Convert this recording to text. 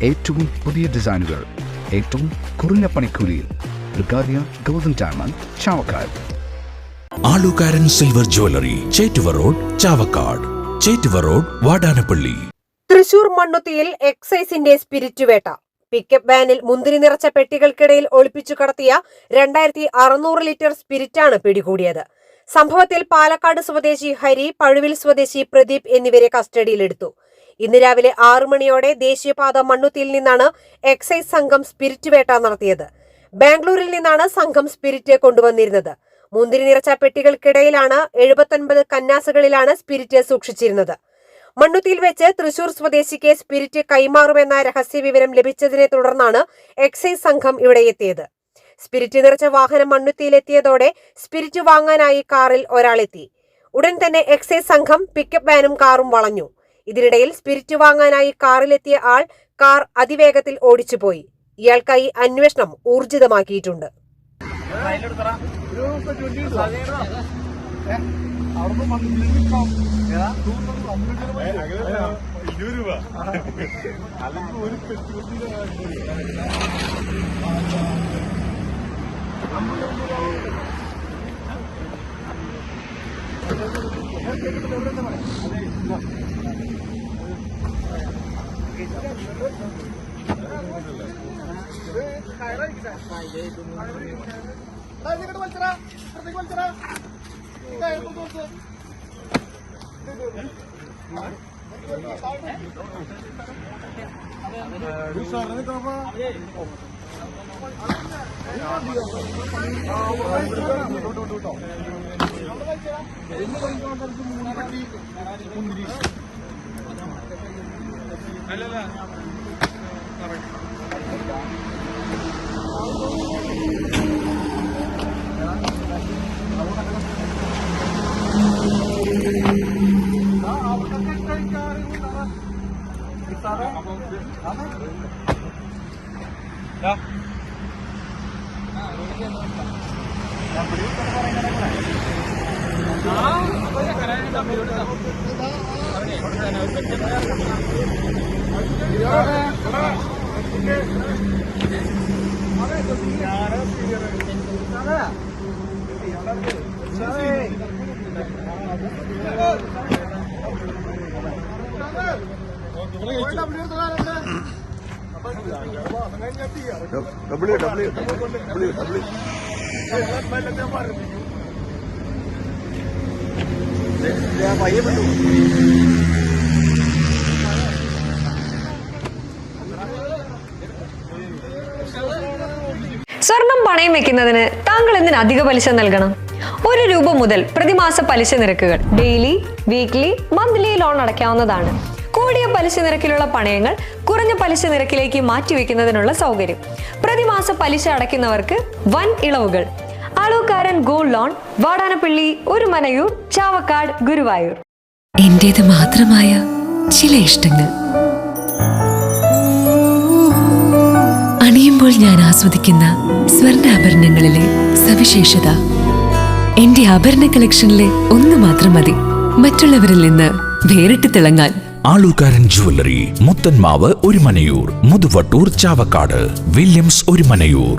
ഏറ്റവും പുതിയ ഡിസൈനുകൾ ഏറ്റവും കുറഞ്ഞ പണിക്കൂലിയിൽ Brigadia Golden Diamond Chavakkad. Alukkaran Silver Jewellery, Chettuva Road, Chavakkad. Chettuva Road, Vadanappally. Thrissur മണ്ണുത്തിയിൽ എക്സൈസിന്റെ സ്പിരിറ്റ് വേട്ട. പിക്കപ്പ് വാനിൽ മുന്തിരി നിറച്ച പെട്ടികൾക്കിടയിൽ ഒളിപ്പിച്ചു കടത്തിയ 2600 ലിറ്റർ സ്പിരിറ്റാണ് പിടികൂടിയത്. സംഭവത്തിൽ പാലക്കാട് സ്വദേശി ഹരി, പഴുവിൽ സ്വദേശി പ്രദീപ് എന്നിവരെ കസ്റ്റഡിയിലെടുത്തു. ഇന്ന് രാവിലെ 6 മണിയോടെ ദേശീയപാത മണ്ണുത്തിയിൽ നിന്നാണ് എക്സൈസ് സംഘം സ്പിരിറ്റ് വേട്ട നടത്തിയത്. ബാംഗ്ലൂരിൽ നിന്നാണ് സംഘം സ്പിരിറ്റ് കൊണ്ടുവന്നിരുന്നത്. മുന്തിരി നിറച്ച പെട്ടികൾക്കിടയിലാണ് 79 കന്നാസുകളിലാണ് സ്പിരിറ്റ് സൂക്ഷിച്ചിരുന്നത്. മണ്ണുത്തിയിൽ വെച്ച് തൃശൂർ സ്വദേശിക്ക് സ്പിരിറ്റ് കൈമാറുമെന്ന രഹസ്യ വിവരം ലഭിച്ചതിനെ തുടർന്നാണ് എക്സൈസ് സംഘം ഇവിടെ എത്തിയത്. സ്പിരിറ്റ് നിറച്ച വാഹനം മണ്ണുത്തിയിലെത്തിയതോടെ സ്പിരിറ്റ് വാങ്ങാനായി കാറിൽ ഒരാളെത്തി. ഉടൻ തന്നെ എക്സൈസ് സംഘം പിക്കപ്പ് വാനും കാറും വളഞ്ഞു. ഇതിനിടയിൽ സ്പിരിറ്റ് വാങ്ങാനായി കാറിലെത്തിയ ആൾ കാർ അതിവേഗത്തിൽ ഓടിച്ചുപോയി. ഇയാൾക്കായി അന്വേഷണം ഊർജിതമാക്കിയിട്ടുണ്ട്. സ്വർണം പണയം വെക്കുന്നതിന് താങ്കൾ എന്തിന് അധിക പലിശ നൽകണം? 1 രൂപ മുതൽ പ്രതിമാസ പലിശ നിരക്കുകൾ ഡെയിലി, വീക്ക്ലി, മന്ത്ലി ലോൺ അടയ്ക്കാവുന്നതാണ്. കൂടിയ പലിശ നിരക്കിലുള്ള പണയങ്ങൾ കുറഞ്ഞ പലിശ നിരക്കിലേക്ക് മാറ്റിവെക്കുന്നതിനുള്ള സൗകര്യം. പ്രതിമാസ പലിശ അടയ്ക്കുന്നവർക്ക് വൻ ഇളവുകൾ. ആലുകാരൻ ഗോൾഡ് ലോൺ, വാടാനപ്പള്ളി, ഒരുമനയൂർ, ചാവക്കാട്, ഗുരുവായൂർ. എന്റേത് മാത്രമായ ചില ഇഷ്ടങ്ങൾ അണിയുമ്പോൾ ഞാൻ ആസ്വദിക്കുന്ന സ്വർണ്ണാഭരണങ്ങളിലെ സവിശേഷത. എന്റെ ആഭരണ കളക്ഷനിലെ ഒന്ന് മാത്രം മതി മറ്റുള്ളവരിൽ നിന്ന് വേറിട്ട് തിളങ്ങാൻ. ആലുകാരൻ ജ്വല്ലറി, മുത്തൻമാവ്, ഒരുമനയൂർ, മുതുവട്ടൂർ, ചാവക്കാട്, വില്യംസ്, ഒരുമനയൂർ.